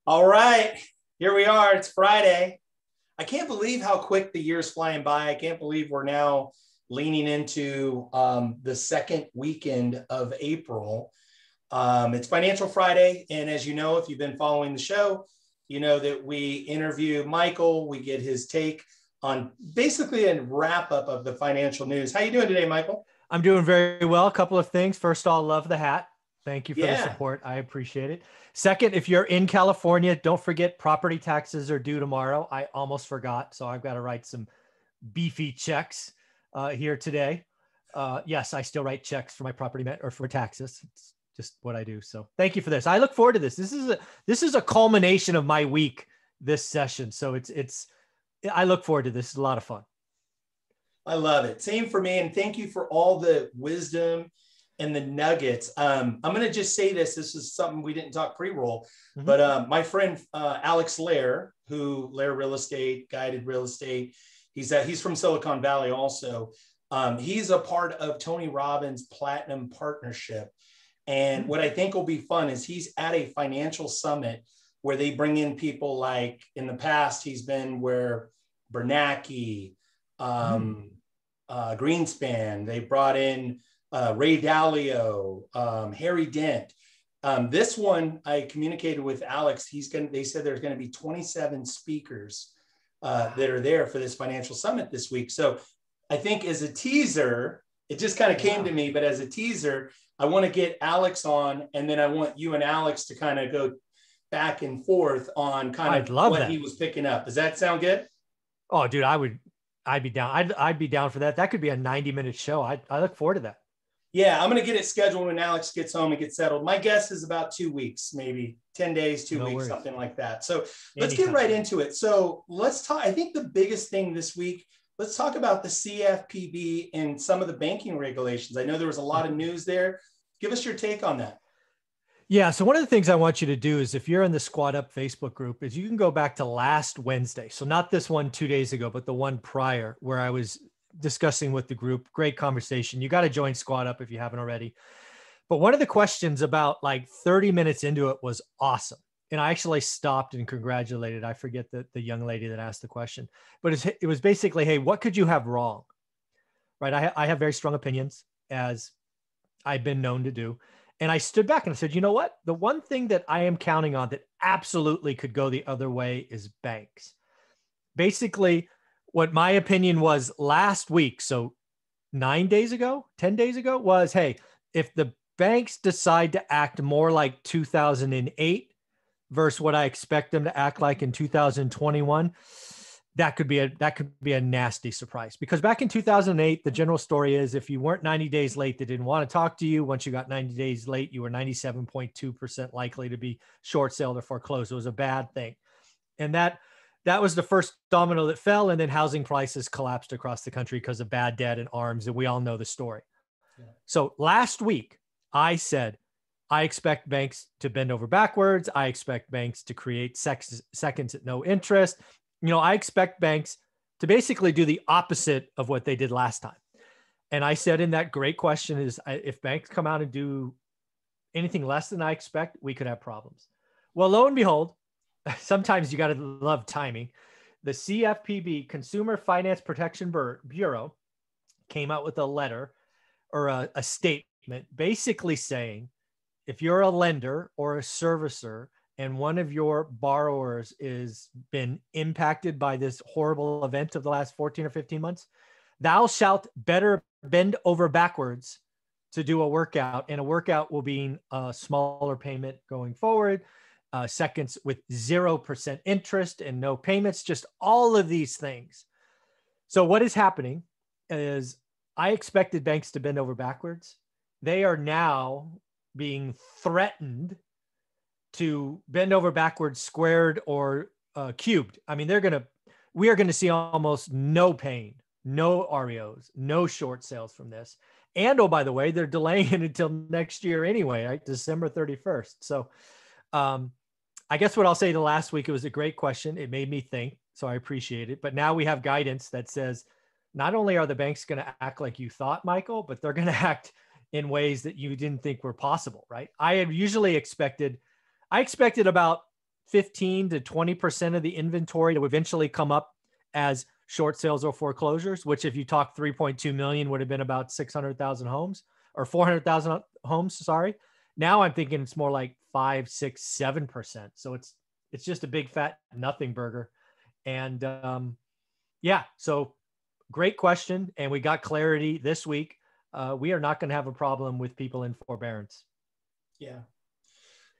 All right, here we are. It's Friday. I can't believe how quick the year's flying by. I can't believe we're now leaning into the second weekend of April. It's Financial Friday. And as you know, if you've been following the show, you know that we interview Michael. We get his take on basically a wrap up of the financial news. How you doing today, Michael? I'm doing very well. A couple of things. First of all, love the hat. Thank you for the Yeah. support. I appreciate it. Second, if you're in California, don't forget property taxes are due tomorrow. I almost forgot. So I've got to write some beefy checks here today. Yes, I still write checks for my or for taxes. It's just what I do. So thank you for this. I look forward to this. This is a culmination of my week, this session. So I look forward to this. It's a lot of fun. I love it. Same for me. And thank you for all the wisdom and the nuggets. I'm going to just say this. This is something we didn't talk pre-roll, but my friend Alex Lair, who Lair Real Estate, Guided Real Estate, he's from Silicon Valley also. He's a part of Tony Robbins' Platinum Partnership. And what I think will be fun is he's at a financial summit where they bring in people like in the past, he's been where Bernanke, Greenspan, they brought in Ray Dalio, Harry Dent. This one I communicated with Alex. They said there's going to be 27 speakers that are there for this financial summit this week. So I think as a teaser, it just kind of came to me, but as a teaser, I want to get Alex on, and then I want you and Alex to kind of go back and forth on kind of what he was picking up. Does that sound good? Oh, dude, I'd be down. I'd be down for that. That could be a 90-minute show. I look forward to that. Yeah, I'm going to get it scheduled when Alex gets home and gets settled. My guess is about 2 weeks, maybe 10 days, 2 weeks, something like that. So let's get right into it. So let's talk. I think the biggest thing this week, let's talk about the CFPB and some of the banking regulations. I know there was a lot of news there. Give us your take on that. Yeah. So one of the things I want you to do is if you're in the Squad Up Facebook group is you can go back to last Wednesday. So not this one 2 days ago, but the one prior where I was discussing with the group. Great conversation. You got to join Squad Up if you haven't already. But one of the questions about like 30 minutes into it was awesome. And I actually stopped and congratulated. I forget the young lady that asked the question, but it was basically, hey, what could you have wrong? Right. I have very strong opinions, as I've been known to do. And I stood back and I said, you know what? The one thing that I am counting on that absolutely could go the other way is banks. Basically, what my opinion was last week, so 10 days ago, was, hey, if the banks decide to act more like 2008 versus what I expect them to act like in 2021, that could be a nasty surprise. Because back in 2008, the general story is if you weren't 90 days late, they didn't want to talk to you. Once you got 90 days late, you were 97.2% likely to be short sold or foreclosed. It was a bad thing. And that was the first domino that fell. And then housing prices collapsed across the country because of bad debt and arms. And we all know the story. Yeah. So last week, I said, I expect banks to bend over backwards. I expect banks to create seconds at no interest. I expect banks to basically do the opposite of what they did last time. And I said in that great question is, if banks come out and do anything less than I expect, we could have problems. Well, lo and behold, sometimes you got to love timing. The CFPB, Consumer Finance Protection Bureau, came out with a letter or a statement basically saying, if you're a lender or a servicer and one of your borrowers is been impacted by this horrible event of the last 14 or 15 months, thou shalt better bend over backwards to do a workout. And a workout will be a smaller payment going forward, seconds with 0% interest and no payments, just all of these things. So what is happening is I expected banks to bend over backwards. They are now being threatened to bend over backwards, squared, or cubed. I mean, we are going to see almost no pain, no REOs, no short sales from this. And, oh, by the way, they're delaying it until next year anyway, right? December 31st. So I guess what I'll say to last week, it was a great question. It made me think, so I appreciate it. But now we have guidance that says, not only are the banks going to act like you thought, Michael, but they're going to act in ways that you didn't think were possible, right? I expected about 15 to 20% of the inventory to eventually come up as short sales or foreclosures, which if you talk 3.2 million would have been about 600,000 homes or 400,000 homes. Sorry. Now I'm thinking it's more like 5, 6, 7%. So it's just a big fat nothing burger. And yeah, so great question. And we got clarity this week. We are not going to have a problem with people in forbearance. Yeah,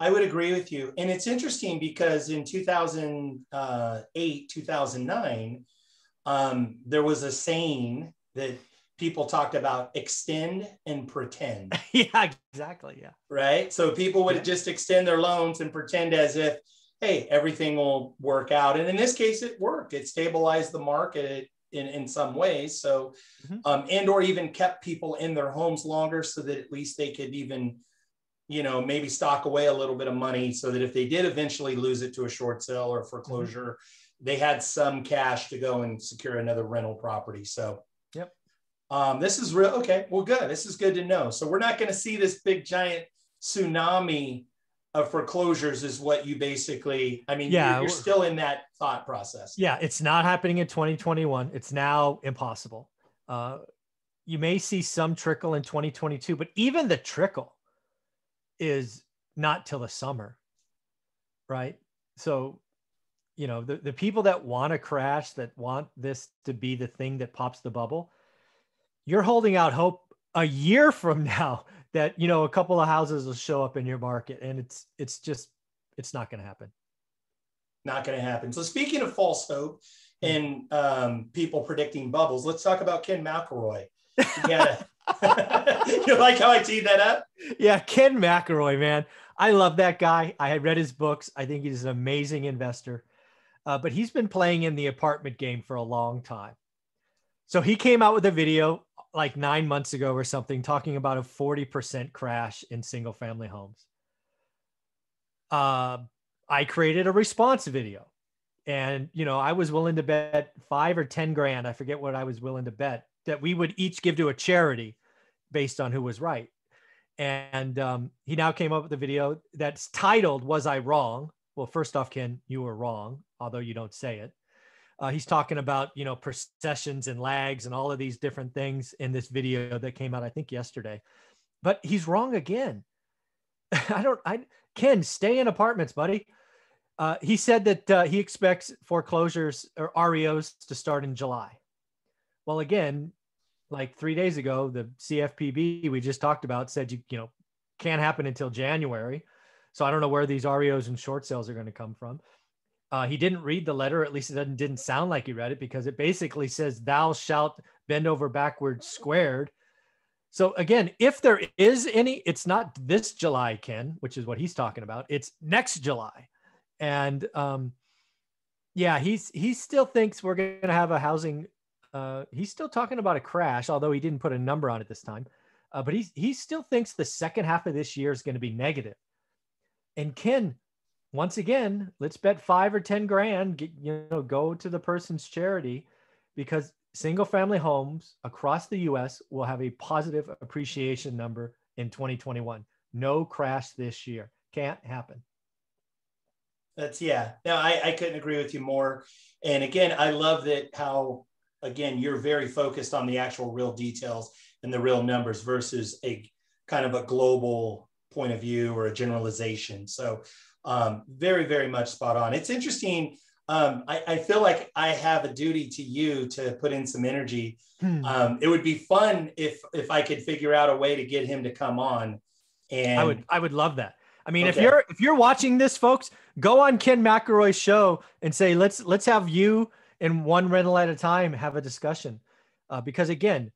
I would agree with you. And it's interesting because in 2008, 2009, there was a saying that people talked about extend and pretend. Yeah, exactly. Yeah. Right. So people would just extend their loans and pretend as if, hey, everything will work out. And in this case, it worked. It stabilized the market in some ways. So, and or even kept people in their homes longer so that at least they could even, maybe stock away a little bit of money so that if they did eventually lose it to a short sale or foreclosure, they had some cash to go and secure another rental property. So, this is real. Okay, well, good. This is good to know. So we're not going to see this big giant tsunami of foreclosures is what you basically, you're still in that thought process. Yeah. It's not happening in 2021. It's now impossible. You may see some trickle in 2022, but even the trickle is not till the summer. Right. So, the people that want to crash, that want this to be the thing that pops the bubble, you're holding out hope a year from now that, a couple of houses will show up in your market, and it's not going to happen. Not going to happen. So speaking of false hope and people predicting bubbles, let's talk about Ken McElroy. You like how I teed that up? Yeah. Ken McElroy, man. I love that guy. I had read his books. I think he's an amazing investor, but he's been playing in the apartment game for a long time. So he came out with a video like 9 months ago or something, talking about a 40% crash in single family homes. I created a response video, and, I was willing to bet 5 or 10 grand. I forget what I was willing to bet that we would each give to a charity based on who was right. And he now came up with a video that's titled, "Was I Wrong?" Well, first off, Ken, you were wrong, although you don't say it. He's talking about, processions and lags and all of these different things in this video that came out, I think, yesterday. But he's wrong again. Ken, stay in apartments, buddy. He said that he expects foreclosures or REOs to start in July. Well, again, like 3 days ago, the CFPB we just talked about said, can't happen until January. So I don't know where these REOs and short sales are going to come from. He didn't read the letter, at least it didn't sound like he read it, because it basically says, "Thou shalt bend over backwards squared." So again, if there is any, it's not this July, Ken, which is what he's talking about. It's next July. And he still thinks we're going to have a housing. He's still talking about a crash, although he didn't put a number on it this time. But he still thinks the second half of this year is going to be negative. And Ken, once again, let's bet 5 or 10 grand, go to the person's charity, because single family homes across the US will have a positive appreciation number in 2021. No crash this year. Can't happen. No, I couldn't agree with you more. And again, I love that how, again, you're very focused on the actual real details and the real numbers versus a kind of a global point of view or a generalization. So very, very much spot on. It's interesting. I feel like I have a duty to you to put in some energy. It would be fun if I could figure out a way to get him to come on. And I would love that. I mean, okay. if you're watching this, folks, go on Ken McElroy's show and say, let's have you and one rental at a time have a discussion. Because again,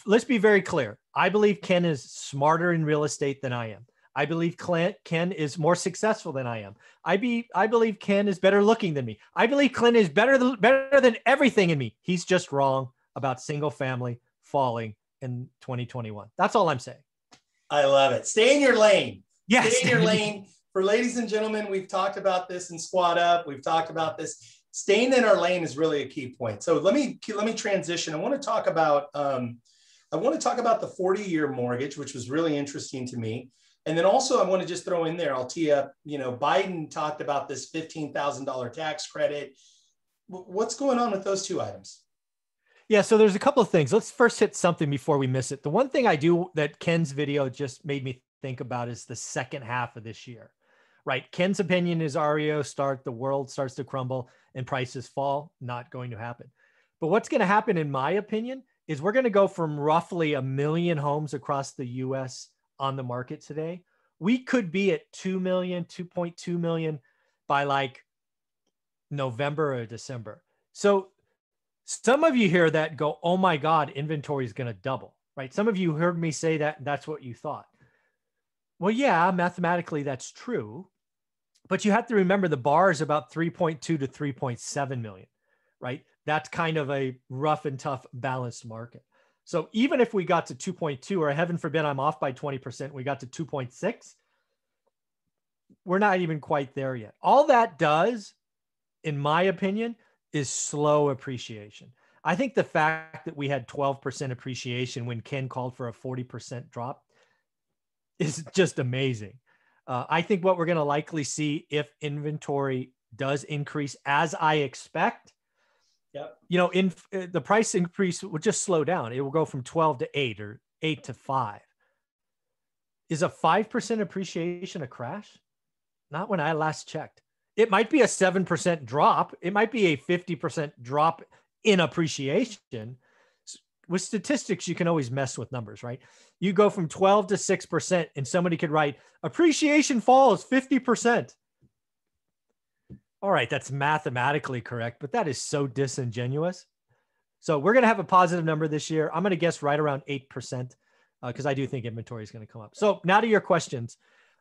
let's be very clear. I believe Ken is smarter in real estate than I am. I believe Ken is more successful than I am. I believe Ken is better looking than me. I believe Ken is better than everything in me. He's just wrong about single family falling in 2021. That's all I'm saying. I love it. Stay in your lane. Yes. Stay in your lane. For ladies and gentlemen, we've talked about this in Squad Up. We've talked about this. Staying in our lane is really a key point. So let me transition. I want to talk about the 40-year mortgage, which was really interesting to me. And then also I want to just throw in there, I'll tee up, Biden talked about this $15,000 tax credit. What's going on with those two items? Yeah, so there's a couple of things. Let's first hit something before we miss it. The one thing I do that Ken's video just made me think about is the second half of this year, right? Ken's opinion is the world starts to crumble and prices fall. Not going to happen. But what's going to happen, in my opinion, is we're going to go from roughly 1 million homes across the US on the market today. We could be at 2 million, 2.2 million by like November or December. So some of you hear that and go, oh my God, inventory is going to double, right? Some of you heard me say that, and that's what you thought. Well, yeah, mathematically that's true, but you have to remember the bar is about 3.2 to 3.7 million, right? That's kind of a rough and tough balanced market. So even if we got to 2.2, or heaven forbid I'm off by 20%, we got to 2.6, we're not even quite there yet. All that does, in my opinion, is slow appreciation. I think the fact that we had 12% appreciation when Ken called for a 40% drop is just amazing. I think what we're going to likely see if inventory does increase, as I expect, the price increase will just slow down. It will go from 12 to 8 or 8 to 5. Is a 5% appreciation a crash? Not when I last checked. It might be a 7% drop. It might be a 50% drop in appreciation. With statistics, you can always mess with numbers, right? You go from 12 to 6%, and somebody could write, appreciation falls 50%. All right, that's mathematically correct, but that is so disingenuous. So we're going to have a positive number this year. I'm going to guess right around 8% because I do think inventory is going to come up. So now to your questions.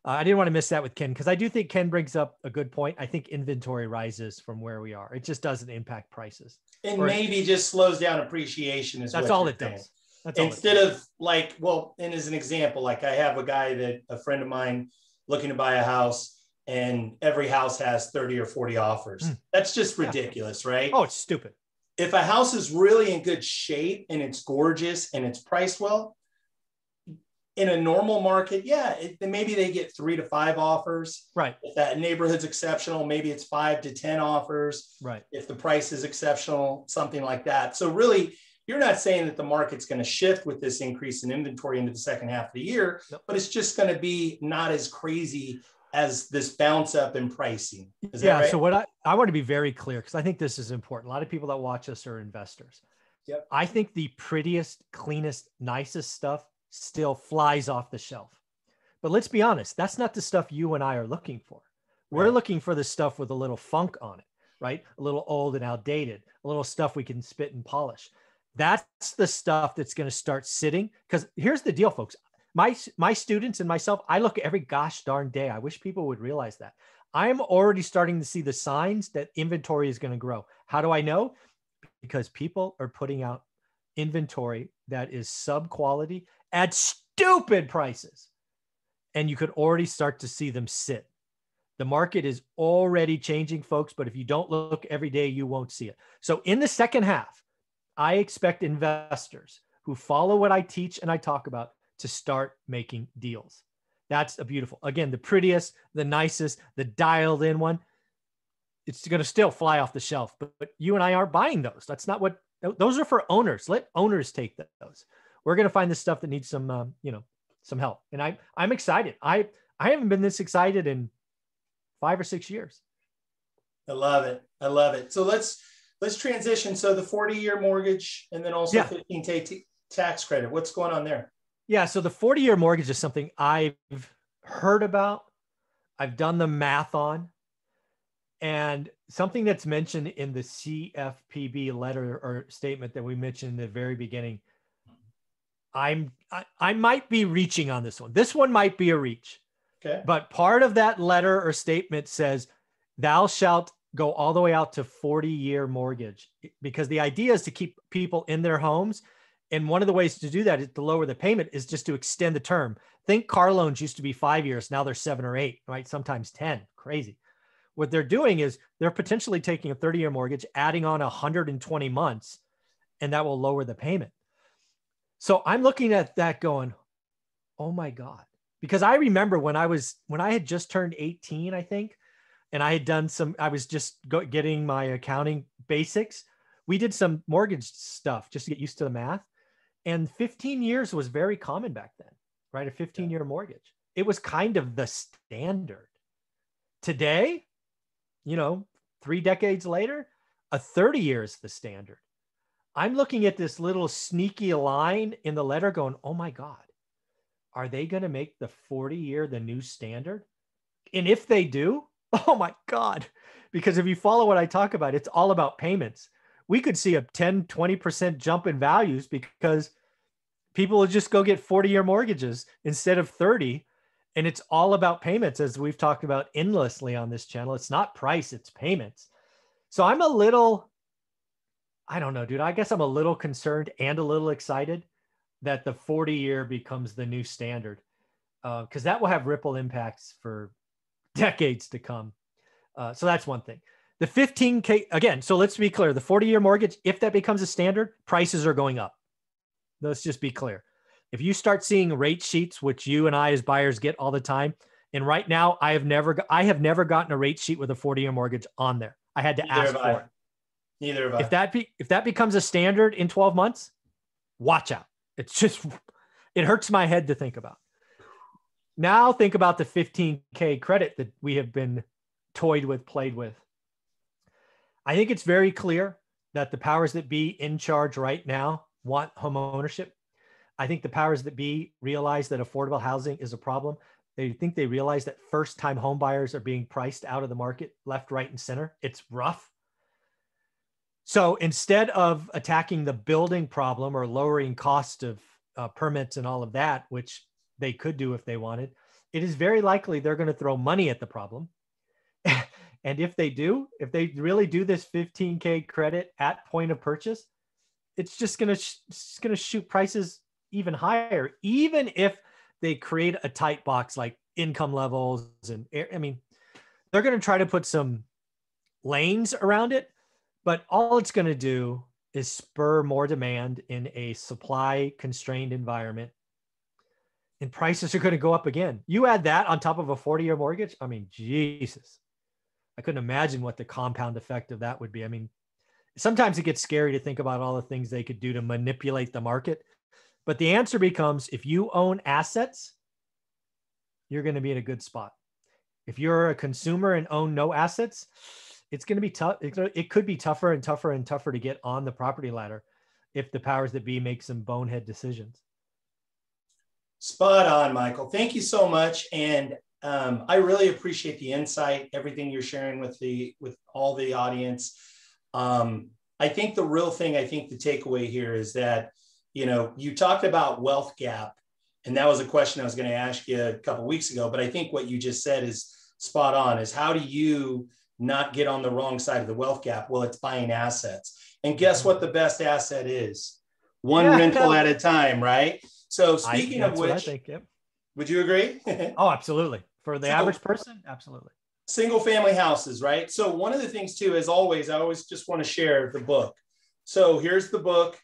I didn't want to miss that with Ken because I do think Ken brings up a good point. I think inventory rises from where we are. It just doesn't impact prices. And maybe just slows down appreciation that's all it does. Instead of like, well, and as an example, like I have a friend of mine looking to buy a house, and every house has 30 or 40 offers. That's just ridiculous, right? Oh, it's stupid. If a house is really in good shape and it's gorgeous and it's priced well, in a normal market, maybe they get 3 to 5 offers. Right. If that neighborhood's exceptional, maybe it's 5 to 10 offers. Right. If the price is exceptional, something like that. So really, you're not saying that the market's going to shift with this increase in inventory into the second half of the year, but it's just going to be not as crazy as this bounce up in pricing. Is that right? So what I want to be very clear, because I think this is important. A lot of people that watch us are investors. Yep. I think the prettiest, cleanest, nicest stuff still flies off the shelf. But let's be honest, that's not the stuff you and I are looking for. We're looking for the stuff with a little funk on it, right? A little old and outdated, a little stuff we can spit and polish. That's the stuff that's going to start sitting. Because here's the deal, folks. My students and myself, I look every gosh darn day. I wish people would realize that. I'm already starting to see the signs that inventory is going to grow. How do I know? Because people are putting out inventory that is sub quality at stupid prices. And you could already start to see them sit. The market is already changing, folks, but if you don't look every day, you won't see it. So in the second half, I expect investors who follow what I teach and I talk about to start making deals. That's a beautiful, again, the prettiest, the nicest, the dialed in one. It's going to still fly off the shelf, but you and I aren't buying those. That's not what, those are for owners. Let owners take those. We're going to find the stuff that needs some, some help. And I'm excited. I haven't been this excited in 5 or 6 years. I love it. I love it. So let's transition. So the 40-year mortgage and then also 15K tax credit. What's going on there? Yeah. So the 40-year mortgage is something I've heard about. I've done the math on, and something that's mentioned in the CFPB letter or statement that we mentioned in the very beginning. I might be reaching on this one. This one might be a reach. Okay. But part of that letter or statement says, thou shalt go all the way out to 40-year mortgage, because the idea is to keep people in their homes. And one of the ways to do that is to lower the payment is just to extend the term. Think car loans used to be 5 years. Now they're 7 or 8, right? Sometimes 10. Crazy. What they're doing is they're potentially taking a 30-year mortgage, adding on 120 months, and that will lower the payment. So I'm looking at that going, oh my God, Because I remember when I had just turned 18, I think, and I had done I was just getting my accounting basics. We did some mortgage stuff just to get used to the math. And 15 years was very common back then, right? A 15-year mortgage. It was kind of the standard. Today, 3 decades later, a 30-year is the standard. I'm looking at this little sneaky line in the letter going, oh my God, are they going to make the 40-year the new standard? And if they do, oh my God, because if you follow what I talk about, it's all about payments. We could see a 10, 20% jump in values because people will just go get 40-year mortgages instead of 30. And it's all about payments, as we've talked about endlessly on this channel. It's not price, it's payments. So I'm I don't know, dude. I guess I'm a little concerned and a little excited that the 40-year becomes the new standard, because that will have ripple impacts for decades to come. So that's one thing. The 15K, again, so let's be clear. The 40-year mortgage, if that becomes a standard, prices are going up. Let's just be clear. If you start seeing rate sheets, which you and I as buyers get all the time, and right now I have never gotten a rate sheet with a 40-year mortgage on there. I had to ask for it. Neither have I. If that becomes a standard in 12 months, watch out. It hurts my head to think about. Now think about the 15K credit that we have been played with. I think it's very clear that the powers that be in charge right now want home ownership. I think the powers that be realize that affordable housing is a problem. They realize that first-time home buyers are being priced out of the market left, right, and center. It's rough. So instead of attacking the building problem or lowering cost of permits and all of that, which they could do if they wanted, it is very likely they're going to throw money at the problem. And if they really do this 15K credit at point of purchase, it's just going to shoot prices even higher, even if they create a tight box like income levels. And I mean, they're going to try to put some lanes around it, but all it's going to do is spur more demand in a supply constrained environment. And prices are going to go up again. You add that on top of a 40-year mortgage. I mean, Jesus, I couldn't imagine what the compound effect of that would be. I mean, sometimes it gets scary to think about all the things they could do to manipulate the market. But the answer becomes, if you own assets, you're going to be in a good spot. If you're a consumer and own no assets, it's going to be tough. It could be tougher and tougher and tougher to get on the property ladder if the powers that be make some bonehead decisions. Spot on, Michael. Thank you so much. And I really appreciate the insight, everything you're sharing with all the audience. I think the real thing, the takeaway here is that, you talked about wealth gap, and that was a question I was going to ask you a couple of weeks ago, but I think what you just said is spot on, is how do you not get on the wrong side of the wealth gap? Well, it's buying assets. And guess what the best asset is? One rental at a time, right? So speaking of which, I think, yep. Would you agree? Oh, absolutely. For the average person, absolutely. Single family houses, right? So one of the things too, as always, I always just want to share the book. So here's the book,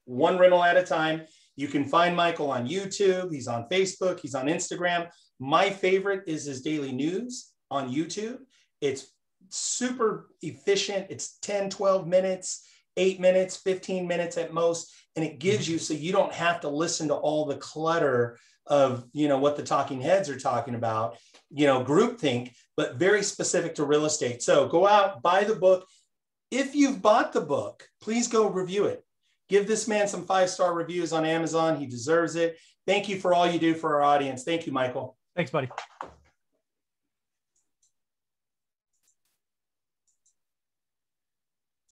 One Rental at a Time. You can find Michael on YouTube. He's on Facebook. He's on Instagram. My favorite is his daily news on YouTube. It's super efficient. It's 10, 12 minutes, 8 minutes, 15 minutes at most. And it gives you, so you don't have to listen to all the clutter of, what the talking heads are talking about, groupthink, but very specific to real estate. So go out, buy the book. If you've bought the book, please go review it. Give this man some 5-star reviews on Amazon. He deserves it. Thank you for all you do for our audience. Thank you, Michael. Thanks, buddy.